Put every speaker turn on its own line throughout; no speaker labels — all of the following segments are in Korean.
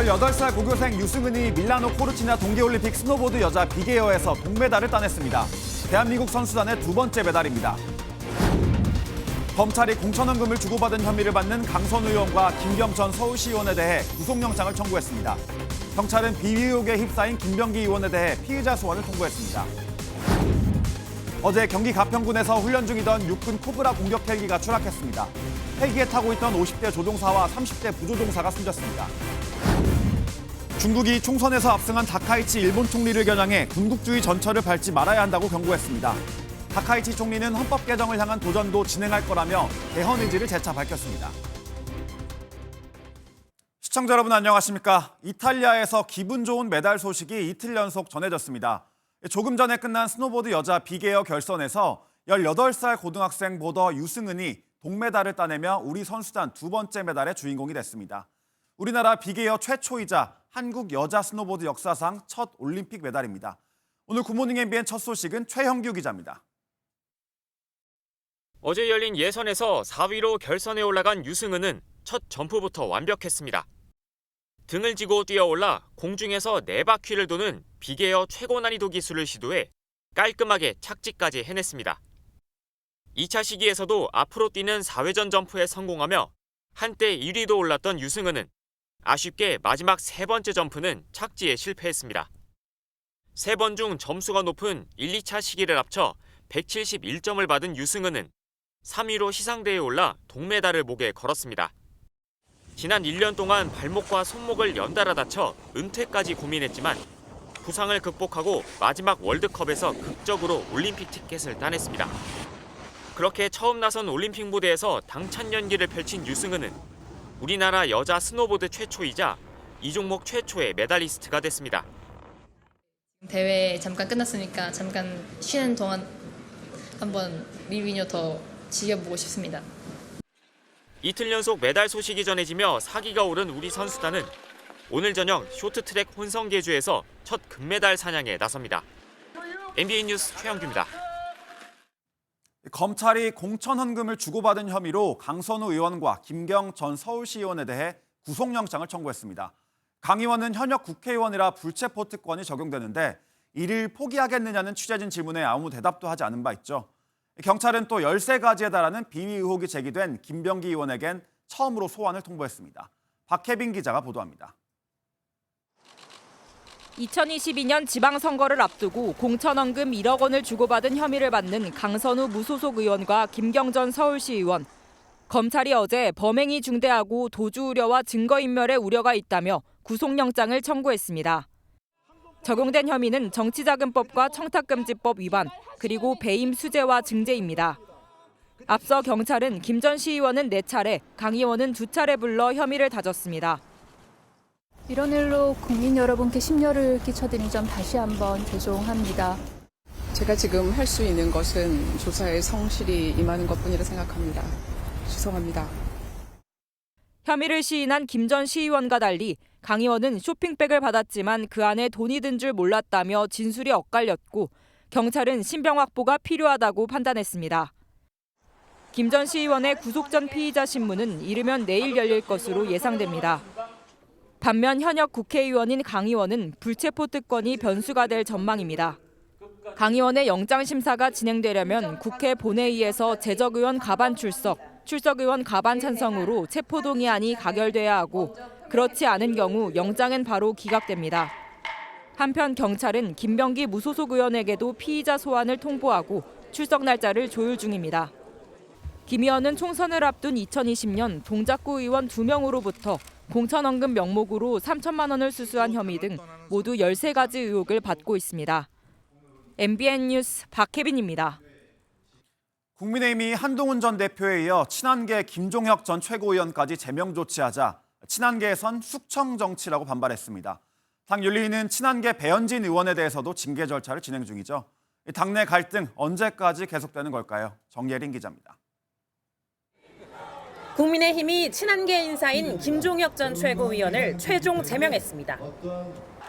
18살 고교생 유승은이 밀라노 코르티나 동계올림픽 스노보드 여자 빅에어에서 동메달을 따냈습니다. 대한민국 선수단의 두 번째 메달입니다. 검찰이 공천원금을 주고받은 혐의를 받는 강선우 의원과 김경 전 서울시의원에 대해 구속영장을 청구했습니다. 경찰은 비위 의혹에 휩싸인 김병기 의원에 대해 피의자 소환을 통보했습니다. 어제 경기 가평군에서 훈련 중이던 육군 코브라 공격 헬기가 추락했습니다. 헬기에 타고 있던 50대 조종사와 30대 부조종사가 숨졌습니다. 중국이 총선에서 압승한 다카이치 일본 총리를 겨냥해 군국주의 전철을 밟지 말아야 한다고 경고했습니다. 다카이치 총리는 헌법 개정을 향한 도전도 진행할 거라며 개헌 의지를 재차 밝혔습니다. 시청자 여러분 안녕하십니까? 이탈리아에서 기분 좋은 메달 소식이 이틀 연속 전해졌습니다. 조금 전에 끝난 스노보드 여자 빅에어 결선에서 18살 고등학생 보더 유승은이 동메달을 따내며 우리 선수단 두 번째 메달의 주인공이 됐습니다. 우리나라 빅에어 최초이자 한국 여자 스노보드 역사상 첫 올림픽 메달입니다. 오늘 굿모닝 MBN 첫 소식은 최형규 기자입니다.
어제 열린 예선에서 4위로 결선에 올라간 유승은은 첫 점프부터 완벽했습니다. 등을 지고 뛰어올라 공중에서 4바퀴를 도는 빅에어 최고 난이도 기술을 시도해 깔끔하게 착지까지 해냈습니다. 2차 시기에서도 앞으로 뛰는 4회전 점프에 성공하며 한때 1위도 올랐던 유승은은 아쉽게 마지막 세 번째 점프는 착지에 실패했습니다. 3번 중 점수가 높은 1, 2차 시기를 합쳐 171점을 받은 유승은은 3위로 시상대에 올라 동메달을 목에 걸었습니다. 지난 1년 동안 발목과 손목을 연달아 다쳐 은퇴까지 고민했지만 부상을 극복하고 마지막 월드컵에서 극적으로 올림픽 티켓을 따냈습니다. 그렇게 처음 나선 올림픽 무대에서 당찬 연기를 펼친 유승은은 우리나라 여자 스노보드 최초이자 이 종목 최초의 메달리스트가 됐습니다.
대회 잠깐 끝났으니까 잠깐 쉬는 동안 한번 밀리뉴 더 즐겨보고 싶습니다.
이틀 연속 메달 소식이 전해지며 사기가 오른 우리 선수단은 오늘 저녁 쇼트트랙 혼성 계주에서 첫 금메달 사냥에 나섭니다. MBN 뉴스 최영규입니다.
검찰이 공천헌금을 주고받은 혐의로 강선우 의원과 김경 전 서울시의원에 대해 구속영장을 청구했습니다. 강 의원은 현역 국회의원이라 불체포 특권이 적용되는데 이를 포기하겠느냐는 취재진 질문에 아무 대답도 하지 않은 바 있죠. 경찰은 또 13가지에 달하는 비위 의혹이 제기된 김병기 의원에겐 처음으로 소환을 통보했습니다. 박혜빈 기자가 보도합니다.
2022년 지방선거를 앞두고 공천헌금 1억 원을 주고받은 혐의를 받는 강선우 무소속 의원과 김경 전 서울시 의원. 검찰이 어제 범행이 중대하고 도주 우려와 증거인멸의 우려가 있다며 구속영장을 청구했습니다. 적용된 혐의는 정치자금법과 청탁금지법 위반, 그리고 배임 수재와 증제입니다. 앞서 경찰은 김 전 시의원은 4차례, 강 의원은 2차례 불러 혐의를 다졌습니다.
이런 일로 국민 여러분께 심려를 끼쳐드린 점 다시 한번 죄송합니다.
제가 지금 할 수 있는 것은 조사에 성실히 임하는 것뿐이라 생각합니다. 죄송합니다.
혐의를 시인한 김 전 시의원과 달리 강 의원은 쇼핑백을 받았지만 그 안에 돈이 든 줄 몰랐다며 진술이 엇갈렸고 경찰은 신병 확보가 필요하다고 판단했습니다. 김 전 시의원의 구속 전 피의자 신문은 이르면 내일 열릴 것으로 예상됩니다. 반면 현역 국회의원인 강 의원은 불체포 특권이 변수가 될 전망입니다. 강 의원의 영장심사가 진행되려면 국회 본회의에서 재적의원 가반 출석, 출석의원 가반 찬성으로 체포동의안이 가결돼야 하고 그렇지 않은 경우 영장은 바로 기각됩니다. 한편 경찰은 김병기 무소속 의원에게도 피의자 소환을 통보하고 출석 날짜를 조율 중입니다. 김 의원은 총선을 앞둔 2020년 동작구 의원 2명으로부터 공천헌금 명목으로 3천만 원을 수수한 혐의 등 모두 13가지 의혹을 받고 있습니다. MBN 뉴스 박혜빈입니다.
국민의힘이 한동훈 전 대표에 이어 친한계 김종혁 전 최고위원까지 제명 조치하자 친한계에선 숙청 정치라고 반발했습니다. 당 윤리위는 친한계 배현진 의원에 대해서도 징계 절차를 진행 중이죠. 당내 갈등 언제까지 계속되는 걸까요? 정예린 기자입니다.
국민의힘이 친한계 인사인 김종혁 전 최고위원을 최종 제명했습니다.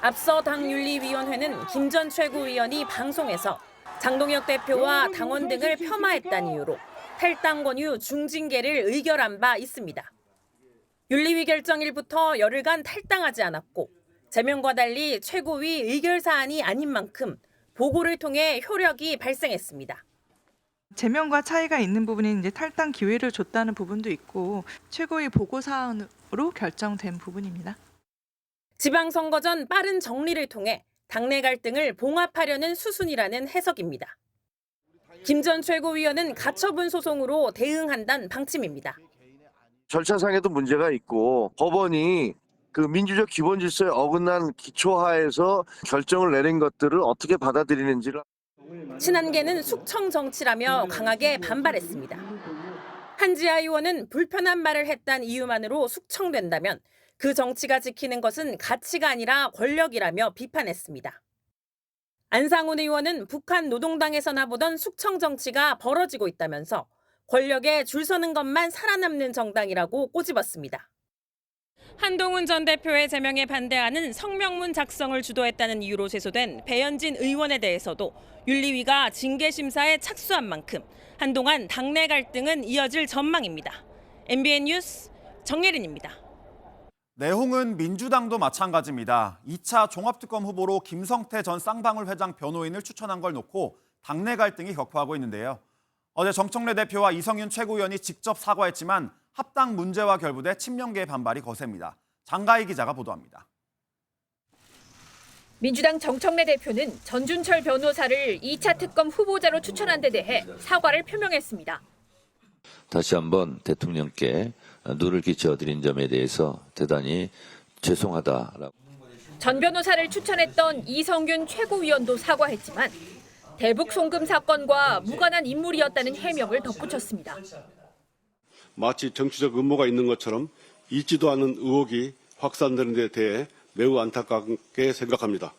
앞서 당 윤리위원회는 김 전 최고위원이 방송에서 장동혁 대표와 당원 등을 폄하했다는 이유로 탈당 권유 중징계를 의결한 바 있습니다. 윤리위 결정일부터 열흘간 탈당하지 않았고 제명과 달리 최고위 의결 사안이 아닌 만큼 보고를 통해 효력이 발생했습니다.
제명과 차이가 있는 부분이 이제 탈당 기회를 줬다는 부분도 있고 최고위 보고 사안으로 결정된 부분입니다.
지방선거 전 빠른 정리를 통해 당내 갈등을 봉합하려는 수순이라는 해석입니다. 김 전 최고위원은 가처분 소송으로 대응한다는 방침입니다.
절차상에도 문제가 있고 법원이 그 민주적 기본 질서에 어긋난 기초하에서 결정을 내린 것들을 어떻게 받아들이는지를
친한계는 숙청 정치라며 강하게 반발했습니다. 한지아 의원은 불편한 말을 했다는 이유만으로 숙청된다면 그 정치가 지키는 것은 가치가 아니라 권력이라며 비판했습니다. 안상훈 의원은 북한 노동당에서나 보던 숙청 정치가 벌어지고 있다면서 권력에 줄 서는 것만 살아남는 정당이라고 꼬집었습니다. 한동훈 전 대표의 제명에 반대하는 성명문 작성을 주도했다는 이유로 제소된 배현진 의원에 대해서도 윤리위가 징계심사에 착수한 만큼 한동안 당내 갈등은 이어질 전망입니다. MBN 뉴스 정예린입니다.
내홍은 민주당도 마찬가지입니다. 2차 종합특검 후보로 김성태 전 쌍방울 회장 변호인을 추천한 걸 놓고 당내 갈등이 격화하고 있는데요. 어제 정청래 대표와 이성윤 최고위원이 직접 사과했지만 합당 문제와 결부돼 친명계의 반발이 거셉니다. 장가희 기자가 보도합니다.
민주당 정청래 대표는 전준철 변호사를 2차 특검 후보자로 추천한 데 대해 사과를 표명했습니다.
다시 한번 대통령께 누를 끼쳐드린 점에 대해서 대단히 죄송하다라고.
전 변호사를 추천했던 이성윤 최고위원도 사과했지만 대북 송금 사건과 무관한 인물이었다는 해명을 덧붙였습니다.
마치 정치적 음모가 있는 것처럼 있지도 않은 의혹이 확산되는 데 대해 매우 안타깝게 생각합니다.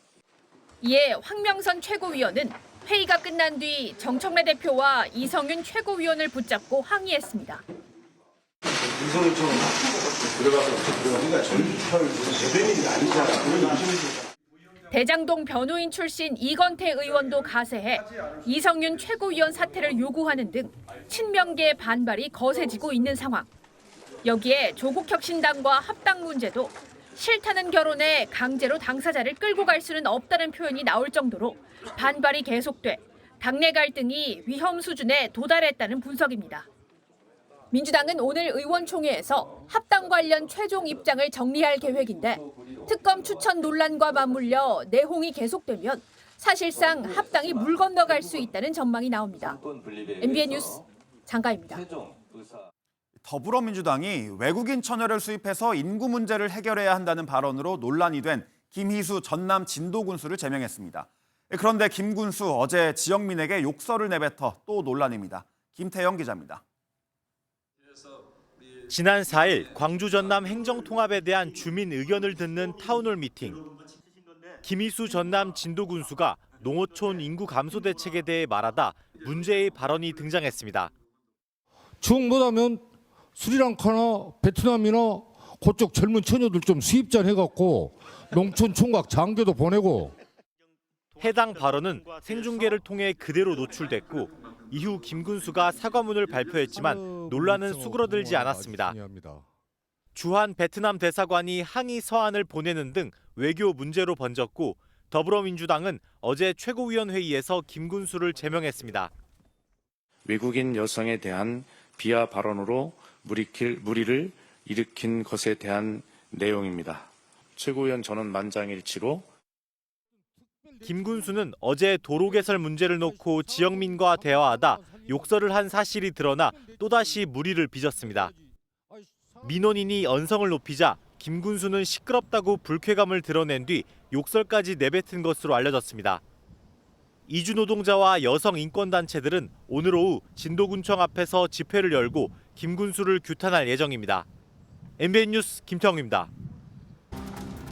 이에 황명선 최고위원은 회의가 끝난 뒤 정청래 대표와 이성윤 최고위원을 붙잡고 항의했습니다.
이성윤처럼 들어가서 우리가 전철 대변인이 아니잖아.
대장동 변호인 출신 이건태 의원도 가세해 이성윤 최고위원 사퇴를 요구하는 등 친명계의 반발이 거세지고 있는 상황. 여기에 조국혁신당과 합당 문제도 싫다는 결혼에 강제로 당사자를 끌고 갈 수는 없다는 표현이 나올 정도로 반발이 계속돼 당내 갈등이 위험 수준에 도달했다는 분석입니다. 민주당은 오늘 의원총회에서 합당 관련 최종 입장을 정리할 계획인데 특검 추천 논란과 맞물려 내홍이 계속되면 사실상 합당이 물 건너갈 수 있다는 전망이 나옵니다. MBN 뉴스 장가입니다.
더불어민주당이 외국인 처녀를 수입해서 인구 문제를 해결해야 한다는 발언으로 논란이 된 김희수 전남 진도군수를 제명했습니다. 그런데 김 군수 어제 지역민에게 욕설을 내뱉어 또 논란입니다. 김태영 기자입니다.
지난 4일 광주 전남 행정통합에 대한 주민 의견을 듣는 타운홀 미팅. 김희수 전남 진도군수가 농어촌 인구 감소 대책에 대해 말하다 문제의 발언이 등장했습니다.
중국보다면 스리랑카나 베트남이나 그쪽 젊은 처녀들 좀 수입전 해갖고 농촌 총각 장교도 보내고.
해당 발언은 생중계를 통해 그대로 노출됐고 이후 김 군수가 사과문을 발표했지만 논란은 수그러들지 않았습니다. 주한 베트남 대사관이 항의 서한을 보내는 등 외교 문제로 번졌고 더불어민주당은 어제 최고위원회의에서 김 군수를 제명했습니다.
외국인 여성에 대한 비하 발언으로 무리를 일으킨 것에 대한 내용입니다. 최고위원 전원 만장일치로
김 군수는 어제 도로 개설 문제를 놓고 지역민과 대화하다 욕설을 한 사실이 드러나 또다시 물의를 빚었습니다. 민원인이 언성을 높이자 김 군수는 시끄럽다고 불쾌감을 드러낸 뒤 욕설까지 내뱉은 것으로 알려졌습니다. 이주 노동자와 여성 인권단체들은 오늘 오후 진도군청 앞에서 집회를 열고 김 군수를 규탄할 예정입니다. MBN 뉴스 김태형입니다.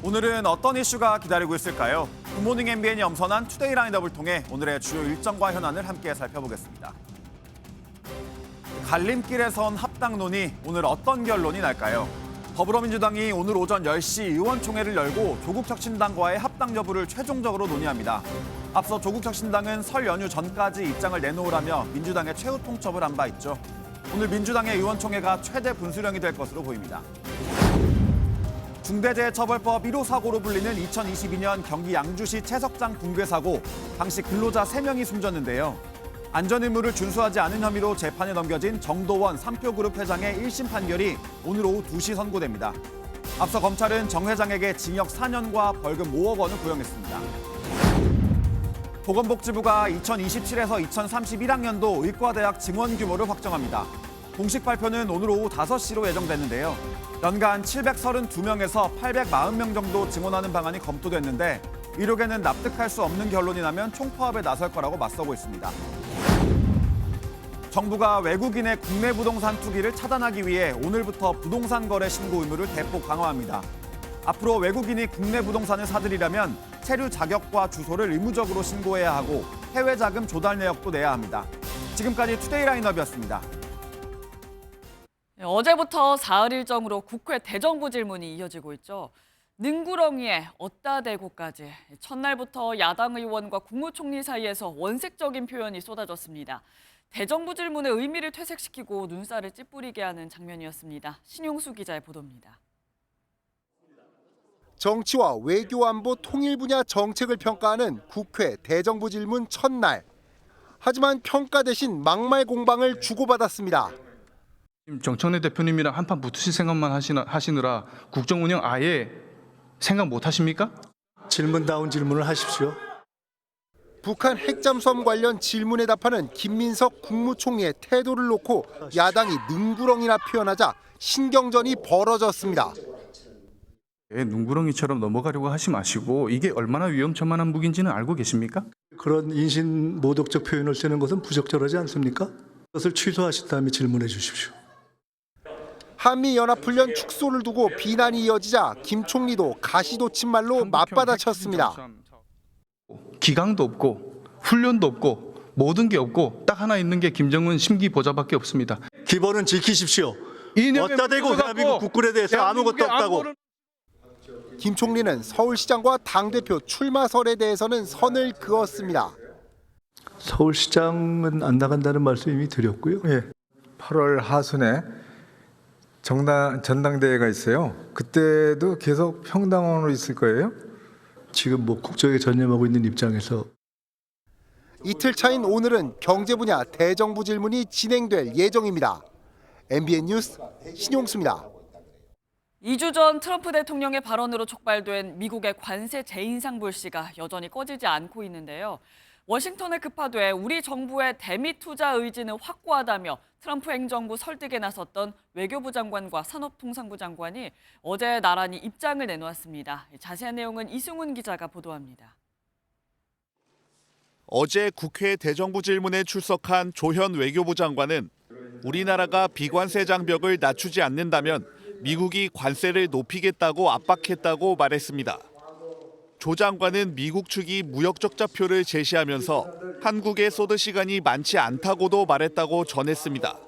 오늘은 어떤 이슈가 기다리고 있을까요? 굿모닝 MBN이 엄선한 투데이 라인업을 통해 오늘의 주요 일정과 현안을 함께 살펴보겠습니다. 갈림길에 선 합당 논의, 오늘 어떤 결론이 날까요? 더불어민주당이 오늘 오전 10시 의원총회를 열고 조국혁신당과의 합당 여부를 최종적으로 논의합니다. 앞서 조국혁신당은 설 연휴 전까지 입장을 내놓으라며 민주당의 최후 통첩을 한 바 있죠. 오늘 민주당의 의원총회가 최대 분수령이 될 것으로 보입니다. 중대재해처벌법 1호 사고로 불리는 2022년 경기 양주시 채석장 붕괴 사고, 당시 근로자 3명이 숨졌는데요. 안전의무를 준수하지 않은 혐의로 재판에 넘겨진 정도원 삼표그룹 회장의 1심 판결이 오늘 오후 2시 선고됩니다. 앞서 검찰은 정 회장에게 징역 4년과 벌금 5억 원을 구형했습니다. 보건복지부가 2027에서 2031학년도 의과대학 증원 규모를 확정합니다. 공식 발표는 오늘 오후 5시로 예정됐는데요. 연간 732명에서 840명 정도 증원하는 방안이 검토됐는데 의료계는 납득할 수 없는 결론이 나면 총파업에 나설 거라고 맞서고 있습니다. 정부가 외국인의 국내 부동산 투기를 차단하기 위해 오늘부터 부동산 거래 신고 의무를 대폭 강화합니다. 앞으로 외국인이 국내 부동산을 사들이려면 체류 자격과 주소를 의무적으로 신고해야 하고 해외 자금 조달 내역도 내야 합니다. 지금까지 투데이 라인업이었습니다.
어제부터 사흘 일정으로 국회 대정부 질문이 이어지고 있죠. 능구렁이에 어따 대고까지 첫날부터 야당 의원과 국무총리 사이에서 원색적인 표현이 쏟아졌습니다. 대정부 질문의 의미를 퇴색시키고 눈살을 찌푸리게 하는 장면이었습니다. 신용수 기자의 보도입니다.
정치와 외교 안보 통일 분야 정책을 평가하는 국회 대정부 질문 첫날. 하지만 평가 대신 막말 공방을 주고받았습니다.
정청래 대표님이랑 한판 붙으실 생각만 하시느라 국정 운영 아예 생각 못 하십니까?
질문다운 질문을 하십시오.
북한 핵잠수함 관련 질문에 답하는 김민석 국무총리의 태도를 놓고 야당이 능구렁이라 표현하자 신경전이 벌어졌습니다.
눈구렁이처럼 넘어가려고 하지 마시고 이게 얼마나 위험천만한 무기인지는 알고 계십니까?
그런 인신 모독적 표현을 쓰는 것은 부적절하지 않습니까? 그것을 취소하신 다음에 질문해 주십시오.
한미연합훈련 축소를 두고 비난이 이어지자 김 총리도 가시돋친 말로 맞받아쳤습니다.
기강도 없고 훈련도 없고 모든 게 없고 딱 하나 있는 게 김정은 심기 보좌밖에 없습니다.
기본은 지키십시오.
어따
대고 대한민국 국군에 대해서 아무것도 없다고.
김 총리는 서울시장과 당대표 출마설에 대해서는 선을 그었습니다.
서울시장은 안 나간다는 말씀 이미 드렸고요.
8월 하순에 전당대회가 있어요. 그때도 계속 평당원으로 있을 거예요?
지금 국정에 전념하고 있는 입장에서.
이틀 차인 오늘은 경제 분야 대정부 질문이 진행될 예정입니다. MBN 뉴스 신용수입니다.
2주 전 트럼프 대통령의 발언으로 촉발된 미국의 관세 재인상 불씨가 여전히 꺼지지 않고 있는데요. 워싱턴에 급파돼 우리 정부의 대미 투자 의지는 확고하다며 트럼프 행정부 설득에 나섰던 외교부 장관과 산업통상부 장관이 어제 나란히 입장을 내놓았습니다. 자세한 내용은 이승훈 기자가 보도합니다.
어제 국회 대정부 질문에 출석한 조현 외교부 장관은 우리나라가 비관세 장벽을 낮추지 않는다면 미국이 관세를 높이겠다고 압박했다고 말했습니다. 조 장관은 미국 측이 무역 적자표를 제시하면서 한국에 쏟을 시간이 많지 않다고도 말했다고 전했습니다.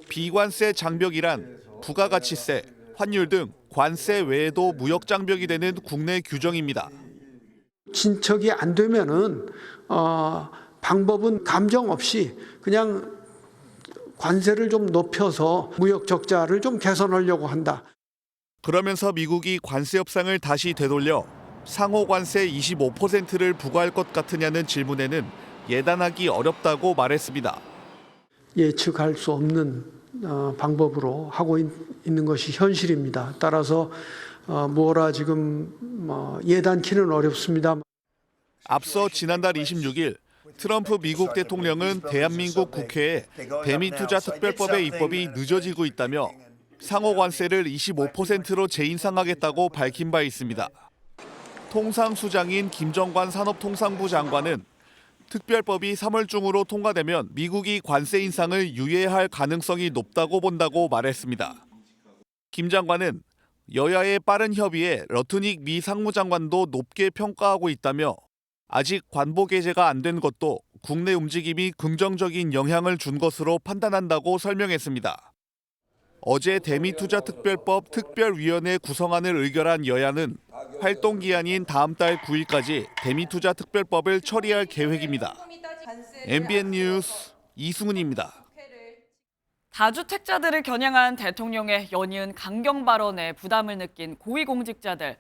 비관세 장벽이란 부가가치세, 환율 등 관세 외에도 무역 장벽이 되는 국내 규정입니다.
진척이 안 되면은 방법은 감정 없이 그냥 관세를 좀 높여서 무역 적자를 좀 개선하려고 한다.
그러면서 미국이 관세 협상을 다시 되돌려 상호 관세 25%를 부과할 것 같으냐는 질문에는 예단하기 어렵다고 말했습니다.
예측할 수 없는 방법으로 하고 있는 것이 현실입니다. 따라서 뭐라 지금 예단키는 어렵습니다.
앞서 지난달 26일 트럼프 미국 대통령은 대한민국 국회에 대미투자특별법의 입법이 늦어지고 있다며 상호 관세를 25%로 재인상하겠다고 밝힌 바 있습니다. 통상수장인 김정관 산업통상부 장관은 특별법이 3월 중으로 통과되면 미국이 관세 인상을 유예할 가능성이 높다고 본다고 말했습니다. 김 장관은 여야의 빠른 협의에 러트닉 미 상무장관도 높게 평가하고 있다며 아직 관보 게재가 안 된 것도 국내 움직임이 긍정적인 영향을 준 것으로 판단한다고 설명했습니다. 어제 대미투자특별법 특별위원회 구성안을 의결한 여야는 활동 기한인 다음 달 9일까지 대미투자특별법을 처리할 계획입니다. MBN 뉴스 이승훈입니다.
다주택자들을 겨냥한 대통령의 연이은 강경 발언에 부담을 느낀 고위공직자들.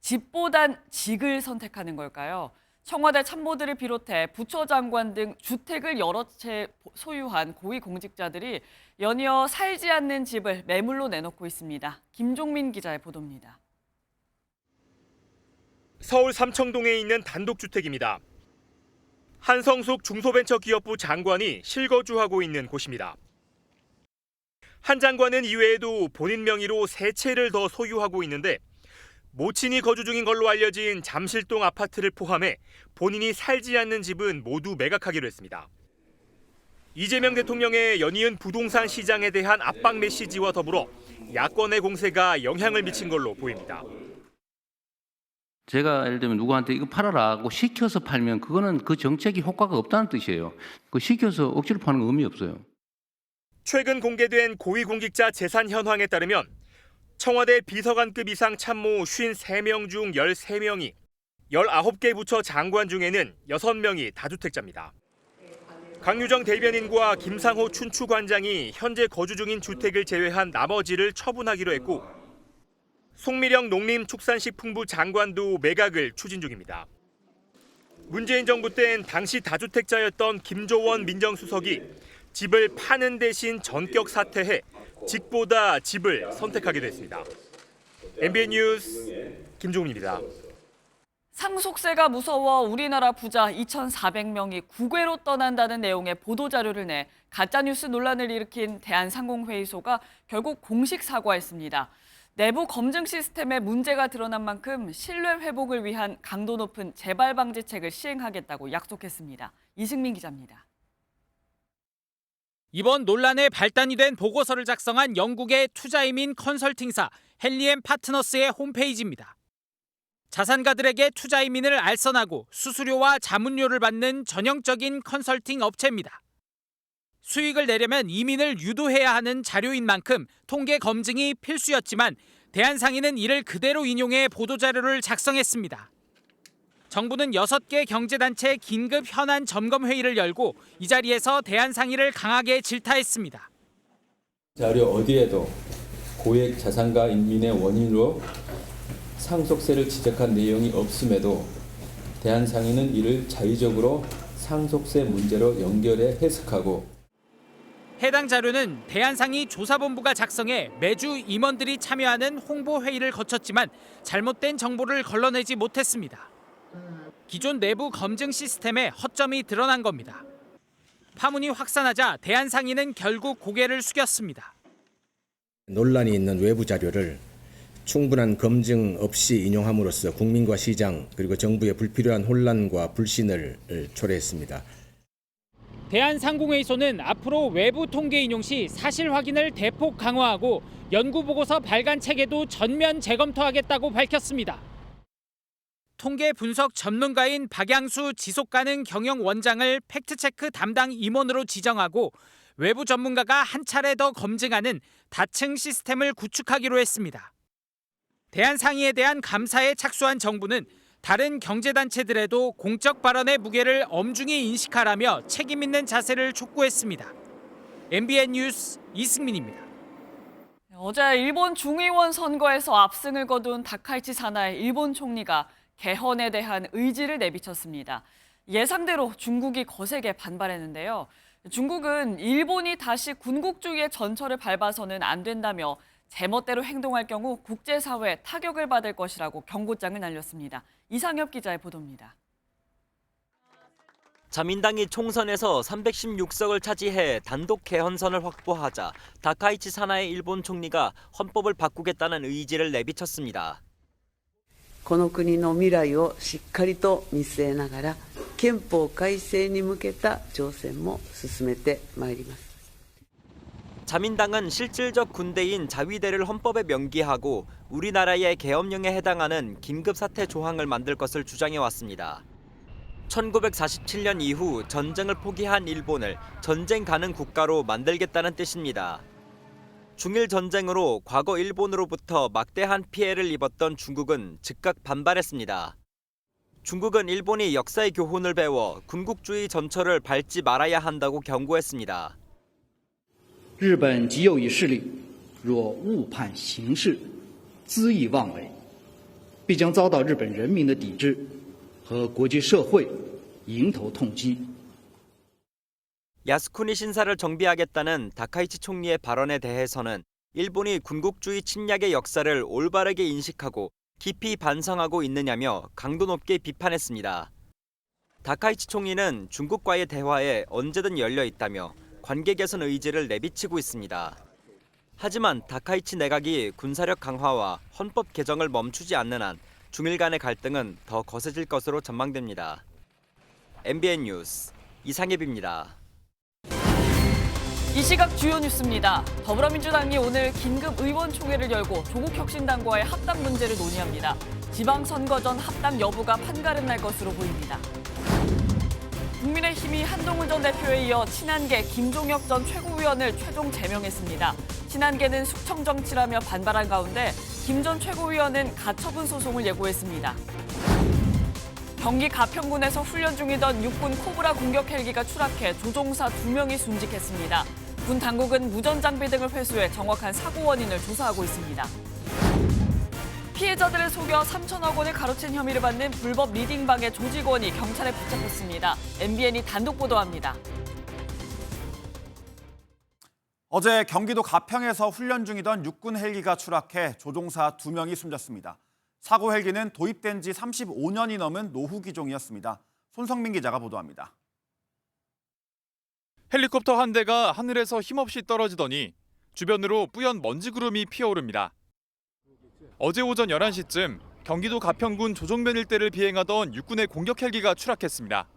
집보단 직을 선택하는 걸까요? 청와대 참모들을 비롯해 부처 장관 등 주택을 여러 채 소유한 고위공직자들이 연이어 살지 않는 집을 매물로 내놓고 있습니다. 김종민 기자의 보도입니다.
서울 삼청동에 있는 단독주택입니다. 한성숙 중소벤처기업부 장관이 실거주하고 있는 곳입니다. 한 장관은 이외에도 본인 명의로 3채를 더 소유하고 있는데 모친이 거주 중인 걸로 알려진 잠실동 아파트를 포함해 본인이 살지 않는 집은 모두 매각하기로 했습니다. 이재명 대통령의 연이은 부동산 시장에 대한 압박 메시지와 더불어 야권의 공세가 영향을 미친 걸로 보입니다.
제가 예를 들면 누구한테 이거 팔아라고 시켜서 팔면 그거는 그 정책이 효과가 없다는 뜻이에요. 그 시켜서 억지로 파는 건 의미 없어요.
최근 공개된 고위공직자 재산 현황에 따르면 청와대 비서관급 이상 참모 53명 중 13명이 19개 부처 장관 중에는 6명이 다주택자입니다. 강유정 대변인과 김상호 춘추관장이 현재 거주 중인 주택을 제외한 나머지를 처분하기로 했고 송미령 농림축산식품부 장관도 매각을 추진 중입니다. 문재인 정부 땐 당시 다주택자였던 김조원 민정수석이 집을 파는 대신 전격 사퇴해 직보다 집을 선택하기도 했습니다. MBN 뉴스 김종민입니다.
상속세가 무서워 우리나라 부자 2,400명이 국외로 떠난다는 내용의 보도자료를 내 가짜뉴스 논란을 일으킨 대한상공회의소가 결국 공식 사과했습니다. 내부 검증 시스템에 문제가 드러난 만큼 신뢰 회복을 위한 강도 높은 재발 방지책을 시행하겠다고 약속했습니다. 이승민 기자입니다.
이번 논란의 발단이 된 보고서를 작성한 영국의 투자이민 컨설팅사 헨리앤파트너스의 홈페이지입니다. 자산가들에게 투자이민을 알선하고 수수료와 자문료를 받는 전형적인 컨설팅 업체입니다. 수익을 내려면 이민을 유도해야 하는 자료인 만큼 통계 검증이 필수였지만 대한상인은 이를 그대로 인용해 보도자료를 작성했습니다. 정부는 6개 경제단체 긴급 현안 점검 회의를 열고 이 자리에서 대한상인을 강하게 질타했습니다.
자료 어디에도 고액 자산가 인민의 원인으로 상속세를 지적한 내용이 없음에도 대한상인은 이를 자의적으로 상속세 문제로 연결해 해석하고
해당 자료는 대한상의 조사본부가 작성해 매주 임원들이 참여하는 홍보회의를 거쳤지만 잘못된 정보를 걸러내지 못했습니다. 기존 내부 검증 시스템에 허점이 드러난 겁니다. 파문이 확산하자 대한상인은 결국 고개를 숙였습니다.
논란이 있는 외부 자료를 충분한 검증 없이 인용함으로써 국민과 시장 그리고 정부의 불필요한 혼란과 불신을 초래했습니다.
대한상공회의소는 앞으로 외부 통계 인용 시 사실 확인을 대폭 강화하고 연구보고서 발간 체계도 전면 재검토하겠다고 밝혔습니다. 통계 분석 전문가인 박양수 지속가능 경영원장을 팩트체크 담당 임원으로 지정하고 외부 전문가가 한 차례 더 검증하는 다층 시스템을 구축하기로 했습니다. 대한상의에 대한 감사에 착수한 정부는 다른 경제단체들에도 공적 발언의 무게를 엄중히 인식하라며 책임 있는 자세를 촉구했습니다. MBN 뉴스 이승민입니다.
어제 일본 중의원 선거에서 압승을 거둔 다카이치 사나이 일본 총리가 개헌에 대한 의지를 내비쳤습니다. 예상대로 중국이 거세게 반발했는데요. 중국은 일본이 다시 군국주의의 전철을 밟아서는 안 된다며 제멋대로 행동할 경우 국제사회에 타격을 받을 것이라고 경고장을 날렸습니다. 이상엽 기자의 보도입니다.
자민당이 총선에서 316석을 차지해 단독 개헌선을 확보하자 다카이치 사나이 일본 총리가 헌법을 바꾸겠다는 의지를 내비쳤습니다.
この国の未来をしっかりと見据えながら憲法改正に向けた挑戦も進めてまいります。
자민당은 실질적 군대인 자위대를 헌법에 명기하고 우리나라의 계엄령에 해당하는 긴급사태 조항을 만들 것을 주장해왔습니다. 1947년 이후 전쟁을 포기한 일본을 전쟁 가능 국가로 만들겠다는 뜻입니다. 중일 전쟁으로 과거 일본으로부터 막대한 피해를 입었던 중국은 즉각 반발했습니다. 중국은 일본이 역사의 교훈을 배워 군국주의 전철을 밟지 말아야 한다고 경고했습니다.
日本极右翼势力若误判形势，恣意妄为，必将遭到日本人民的抵制和国际社会迎头痛击。
야스쿠니 신사를 정비하겠다는 다카이치 총리의 발언에 대해서는 일본이 군국주의 침략의 역사를 올바르게 인식하고 깊이 반성하고 있느냐며 강도 높게 비판했습니다. 다카이치 총리는 중국과의 대화에 언제든 열려 있다며 관계 개선 의지를 내비치고 있습니다. 하지만 다카이치 내각이 군사력 강화와 헌법 개정을 멈추지 않는 한 중일 간의 갈등은 더 거세질 것으로 전망됩니다. MBN 뉴스 이상엽입니다.
이 시각 주요 뉴스입니다. 더불어민주당이 오늘 긴급 의원총회를 열고 조국혁신당과의 합당 문제를 논의합니다. 지방선거 전 합당 여부가 판가름 날 것으로 보입니다. 국민의힘이 한동훈 전 대표에 이어 친한계 김종혁 전 최고위원을 최종 제명했습니다. 친한계는 숙청 정치라며 반발한 가운데 김 전 최고위원은 가처분 소송을 예고했습니다. 경기 가평군에서 훈련 중이던 육군 코브라 공격 헬기가 추락해 조종사 2명이 순직했습니다. 군 당국은 무전 장비 등을 회수해 정확한 사고 원인을 조사하고 있습니다. 피해자들을 속여 3천억 원을 가로챈 혐의를 받는 불법 리딩방의 조직원이 경찰에 붙잡혔습니다. MBN이 단독 보도합니다.
어제 경기도 가평에서 훈련 중이던 육군 헬기가 추락해 조종사 2명이 숨졌습니다. 사고 헬기는 도입된 지 35년이 넘은 노후 기종이었습니다. 손성민 기자가 보도합니다.
헬리콥터 한 대가 하늘에서 힘없이 떨어지더니 주변으로 뿌연 먼지 구름이 피어오릅니다. 어제 오전 11시쯤 경기도 가평군 조정면 일대를 비행하던 육군의 공격 헬기가 추락했습니다.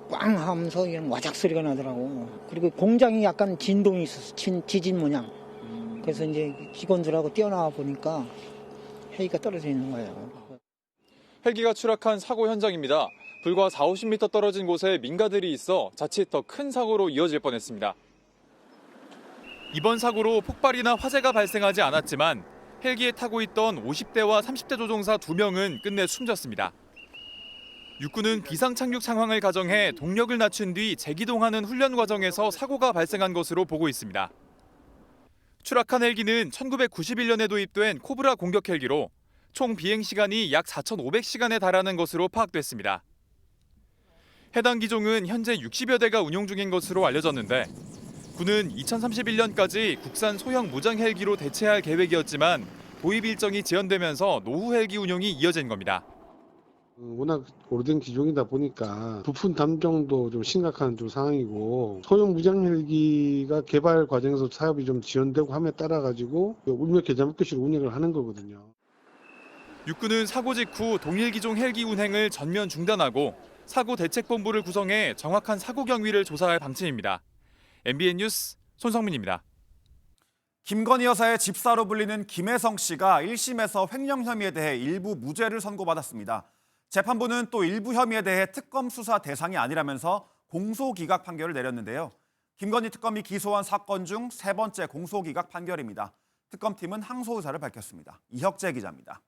꽝 하면서 그냥 와작 소리가 나더라고. 그리고 공장이 약간 진동이 있었어. 지진 모양. 그래서 이제 직원들하고 뛰어나와 보니까 헬기가 떨어져 있는 거예요.
헬기가 추락한 사고 현장입니다. 불과 40-50m 떨어진 곳에 민가들이 있어 자칫 더 큰 사고로 이어질 뻔했습니다. 이번 사고로 폭발이나 화재가 발생하지 않았지만 헬기에 타고 있던 50대와 30대 조종사 2명은 끝내 숨졌습니다. 육군은 비상 착륙 상황을 가정해 동력을 낮춘 뒤 재기동하는 훈련 과정에서 사고가 발생한 것으로 보고 있습니다. 추락한 헬기는 1991년에 도입된 코브라 공격 헬기로 총 비행 시간이 약 4,500시간에 달하는 것으로 파악됐습니다. 해당 기종은 현재 60여 대가 운용 중인 것으로 알려졌는데 군은 2031년까지 국산 소형 무장 헬기로 대체할 계획이었지만 도입 일정이 지연되면서 노후 헬기 운용이 이어진 겁니다.
워낙 오래된 기종이다 보니까 부품 담정도 좀 심각한 좀 상황이고 소형 무장 헬기가 개발 과정에서 사업이 좀 지연되고 함에 따라 가지고 울며 계좌 묶기식 운행을 하는 거거든요.
육군은 사고 직후 동일 기종 헬기 운행을 전면 중단하고 사고 대책본부를 구성해 정확한 사고 경위를 조사할 방침입니다. MBN 뉴스 손성민입니다.
김건희 여사의 집사로 불리는 김혜성 씨가 1심에서 횡령 혐의에 대해 일부 무죄를 선고받았습니다. 재판부는 또 일부 혐의에 대해 특검 수사 대상이 아니라면서 공소기각 판결을 내렸는데요. 김건희 특검이 기소한 사건 중 3번째 공소기각 판결입니다. 특검팀은 항소 의사를 밝혔습니다. 이혁재 기자입니다.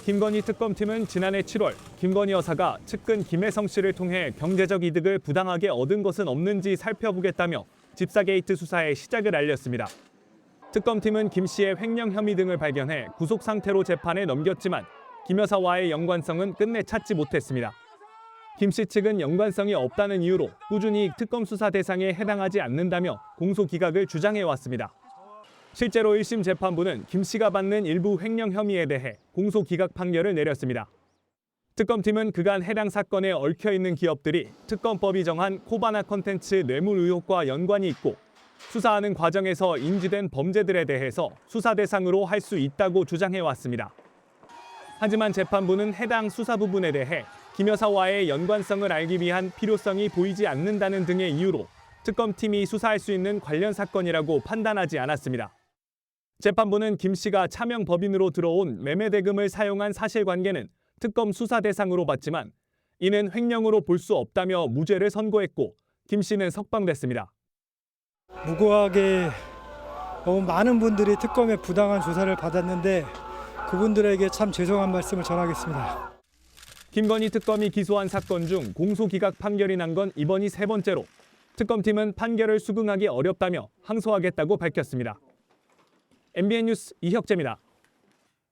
김건희 특검팀은 지난해 7월 김건희 여사가 측근 김혜성 씨를 통해 경제적 이득을 부당하게 얻은 것은 없는지 살펴보겠다며 집사 게이트 수사의 시작을 알렸습니다. 특검팀은 김 씨의 횡령 혐의 등을 발견해 구속 상태로 재판에 넘겼지만 김 여사와의 연관성은 끝내 찾지 못했습니다. 김 씨 측은 연관성이 없다는 이유로 꾸준히 특검 수사 대상에 해당하지 않는다며 공소 기각을 주장해 왔습니다. 실제로 1심 재판부는 김 씨가 받는 일부 횡령 혐의에 대해 공소 기각 판결을 내렸습니다. 특검팀은 그간 해당 사건에 얽혀 있는 기업들이 특검법이 정한 코바나 콘텐츠 뇌물 의혹과 연관이 있고 수사하는 과정에서 인지된 범죄들에 대해서 수사 대상으로 할 수 있다고 주장해 왔습니다. 하지만 재판부는 해당 수사 부분에 대해 김 여사와의 연관성을 알기 위한 필요성이 보이지 않는다는 등의 이유로 특검팀이 수사할 수 있는 관련 사건이라고 판단하지 않았습니다. 재판부는 김 씨가 차명 법인으로 들어온 매매 대금을 사용한 사실관계는 특검 수사 대상으로 봤지만 이는 횡령으로 볼 수 없다며 무죄를 선고했고 김 씨는 석방됐습니다.
무고하게 너무 많은 분들이 특검의 부당한 조사를 받았는데 그분들에게 참 죄송한 말씀을 전하겠습니다.
김건희 특검이 기소한 사건 중 공소기각 판결이 난 건 이번이 3번째로 특검팀은 판결을 수긍하기 어렵다며 항소하겠다고 밝혔습니다. MBN 뉴스 이혁재입니다.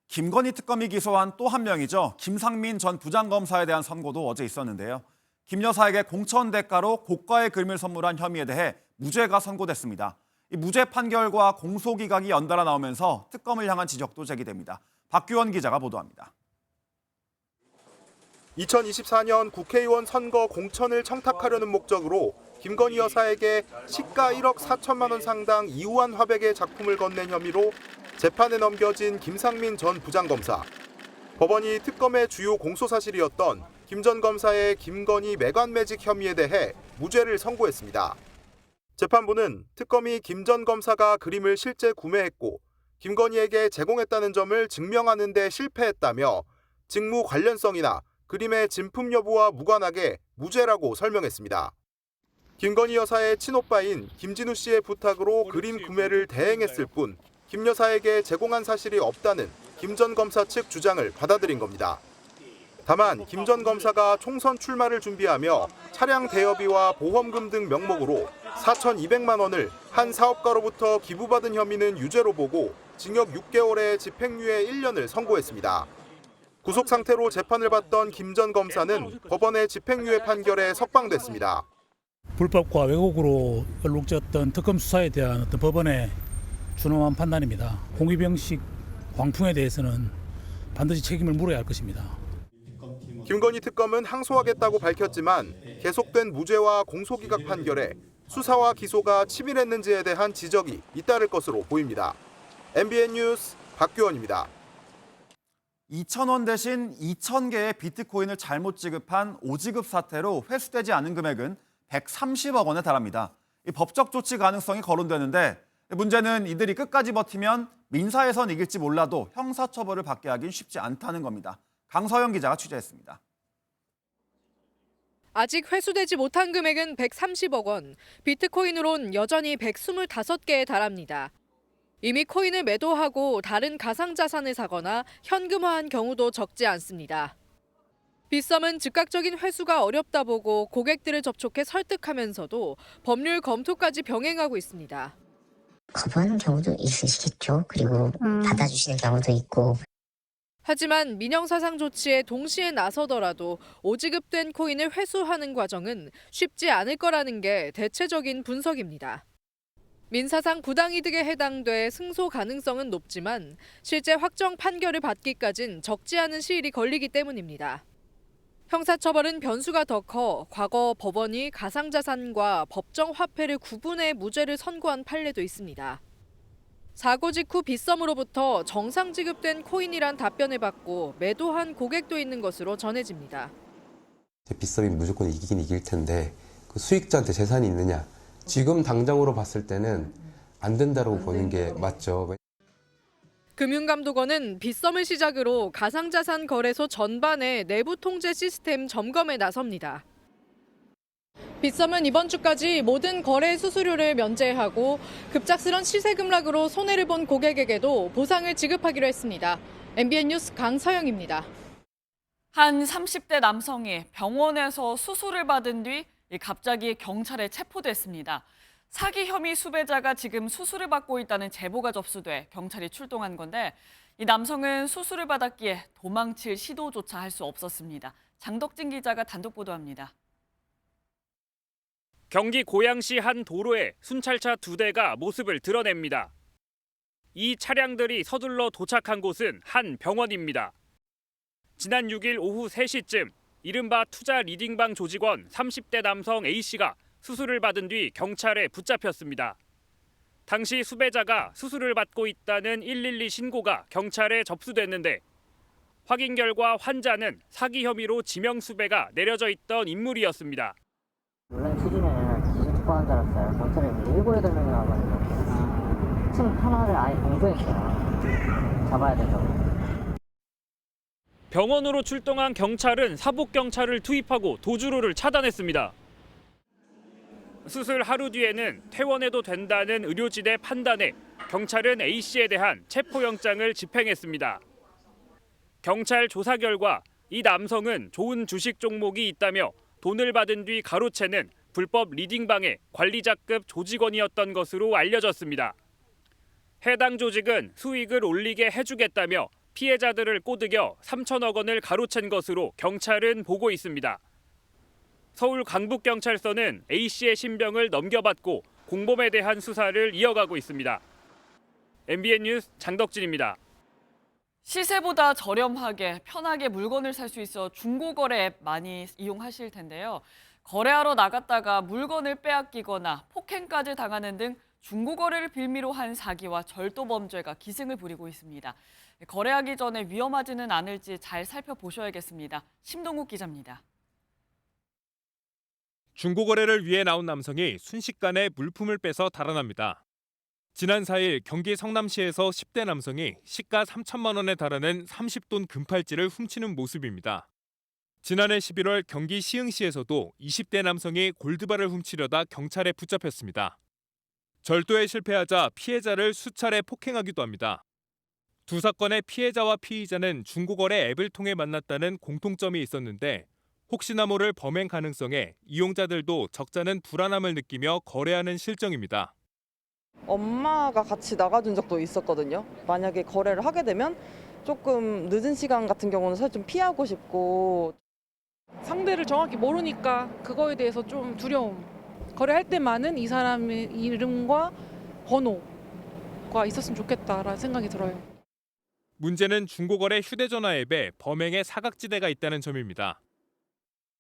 김건희 특검이 기소한 또 한 명이죠. 김상민 전 부장검사에 대한 선고도 어제 있었는데요. 김 여사에게 공천 대가로 고가의 금을 선물한 혐의에 대해 무죄가 선고됐습니다. 이 무죄 판결과 공소기각이 연달아 나오면서 특검을 향한 지적도 제기됩니다. 박규원 기자가 보도합니다.
2024년 국회의원 선거 공천을 청탁하려는 목적으로 김건희 여사에게 시가 1억 4천만 원 상당 이우한 화백의 작품을 건넨 혐의로 재판에 넘겨진 김상민 전 부장검사. 법원이 특검의 주요 공소 사실이었던 김 전 검사의 김건희 매관 매직 혐의에 대해 무죄를 선고했습니다. 재판부는 특검이 김 전 검사가 그림을 실제 구매했고 김건희에게 제공했다는 점을 증명하는 데 실패했다며 직무 관련성이나 그림의 진품 여부와 무관하게 무죄라고 설명했습니다. 김건희 여사의 친오빠인 김진우 씨의 부탁으로 그림 구매를 대행했을 뿐 김 여사에게 제공한 사실이 없다는 김 전 검사 측 주장을 받아들인 겁니다. 다만 김 전 검사가 총선 출마를 준비하며 차량 대여비와 보험금 등 명목으로 4,200만 원을 한 사업가로부터 기부받은 혐의는 유죄로 보고 징역 6개월에 집행유예 1년을 선고했습니다. 구속 상태로 재판을 받던 김 전 검사는 법원의 집행유예 판결에 석방됐습니다.
불법과 왜곡으로 얼룩졌던 특검 수사에 대한 어떤 법원의 준엄한 판단입니다. 공익병식 광풍에 대해서는 반드시 책임을 물어야 할 것입니다.
김건희 특검은 항소하겠다고 밝혔지만 계속된 무죄와 공소기각 판결에 수사와 기소가 치밀했는지에 대한 지적이 잇따를 것으로 보입니다. MBN 뉴스 박규원입니다.
2,000원 대신 2,000개의 비트코인을 잘못 지급한 오지급 사태로 회수되지 않은 금액은 130억 원에 달합니다. 이 법적 조치 가능성이 거론되는데 문제는 이들이 끝까지 버티면 민사에선 이길지 몰라도 형사처벌을 받게 하긴 쉽지 않다는 겁니다. 강서영 기자가 취재했습니다.
아직 회수되지 못한 금액은 130억 원, 비트코인으론 여전히 125개에 달합니다. 이미 코인을 매도하고 다른 가상자산을 사거나 현금화한 경우도 적지 않습니다. 빗썸은 즉각적인 회수가 어렵다 보고 고객들을 접촉해 설득하면서도 법률 검토까지 병행하고 있습니다.
거부하는 경우도 있으시겠죠. 그리고 받아주시는 경우도 있고.
하지만 민형사상 조치에 동시에 나서더라도 오지급된 코인을 회수하는 과정은 쉽지 않을 거라는 게 대체적인 분석입니다. 민사상 부당이득에 해당돼 승소 가능성은 높지만 실제 확정 판결을 받기까진 적지 않은 시일이 걸리기 때문입니다. 형사처벌은 변수가 더 커 과거 법원이 가상자산과 법정 화폐를 구분해 무죄를 선고한 판례도 있습니다. 사고 직후 빗썸으로부터 정상 지급된 코인이란 답변을 받고 매도한 고객도 있는 것으로 전해집니다.
빗썸이 무조건 이기긴 이길 텐데 그 수익자한테 재산이 있느냐? 지금 당장으로 봤을 때는 안 된다고 보는 게 맞죠.
금융감독원은 빗썸을 시작으로 가상자산 거래소 전반의 내부 통제 시스템 점검에 나섭니다. 빗썸은 이번 주까지 모든 거래 수수료를 면제하고 급작스런 시세 급락으로 손해를 본 고객에게도 보상을 지급하기로 했습니다. MBN 뉴스 강서영입니다.
한 30대 남성이 병원에서 수술을 받은 뒤 갑자기 경찰에 체포됐습니다. 사기 혐의 수배자가 지금 수술을 받고 있다는 제보가 접수돼 경찰이 출동한 건데 이 남성은 수술을 받았기에 도망칠 시도조차 할 수 없었습니다. 장덕진 기자가 단독 보도합니다.
경기 고양시 한 도로에 순찰차 2대가 모습을 드러냅니다. 이 차량들이 서둘러 도착한 곳은 한 병원입니다. 지난 6일 오후 3시쯤 이른바 투자 리딩방 조직원 30대 남성 A씨가 수술을 받은 뒤 경찰에 붙잡혔습니다. 당시 수배자가 수술을 받고 있다는 112 신고가 경찰에 접수됐는데 확인 결과 환자는 사기 혐의로 지명 수배가 내려져 있던 인물이었습니다.
논란 취지면은 지진 특보한 줄 알았어요. 경찰에 7-8명이 나와가지고 층 하나를 아예 공조했어요. 잡아야 된다고.
병원으로 출동한 경찰은 사복 경찰을 투입하고 도주로를 차단했습니다. 수술 하루 뒤에는 퇴원해도 된다는 의료진의 판단에 경찰은 A씨에 대한 체포영장을 집행했습니다. 경찰 조사 결과 이 남성은 좋은 주식 종목이 있다며 돈을 받은 뒤 가로채는 불법 리딩방의 관리자급 조직원이었던 것으로 알려졌습니다. 해당 조직은 수익을 올리게 해주겠다며 피해자들을 꼬드겨 3천억 원을 가로챈 것으로 경찰은 보고 있습니다. 서울 강북경찰서는 A씨의 신병을 넘겨받고 공범에 대한 수사를 이어가고 있습니다. MBN 뉴스 장덕진입니다.
시세보다 저렴하게 편하게 물건을 살 수 있어 중고거래 앱 많이 이용하실 텐데요. 거래하러 나갔다가 물건을 빼앗기거나 폭행까지 당하는 등 중고거래를 빌미로 한 사기와 절도 범죄가 기승을 부리고 있습니다. 거래하기 전에 위험하지는 않을지 잘 살펴보셔야겠습니다. 심동욱 기자입니다.
중고거래를 위해 나온 남성이 순식간에 물품을 빼서 달아납니다. 지난 4일 경기 성남시에서 10대 남성이 시가 3천만 원에 달하는 30돈 금팔찌를 훔치는 모습입니다. 지난해 11월 경기 시흥시에서도 20대 남성이 골드바를 훔치려다 경찰에 붙잡혔습니다. 절도에 실패하자 피해자를 수차례 폭행하기도 합니다. 두 사건의 피해자와 피의자는 중고거래 앱을 통해 만났다는 공통점이 있었는데 혹시나 모를 범행 가능성에 이용자들도 적잖은 불안함을 느끼며 거래하는 실정입니다.
엄마가 같이 나가준 적도 있었거든요. 만약에 거래를 하게 되면 조금 늦은 시간 같은 경우는 사실 좀 피하고 싶고.
상대를 정확히 모르니까 그거에 대해서 좀 두려움. 거래할 때만은 이 사람의 이름과 번호가 있었으면 좋겠다라는 생각이 들어요.
문제는 중고거래 휴대전화 앱에 범행의 사각지대가 있다는 점입니다.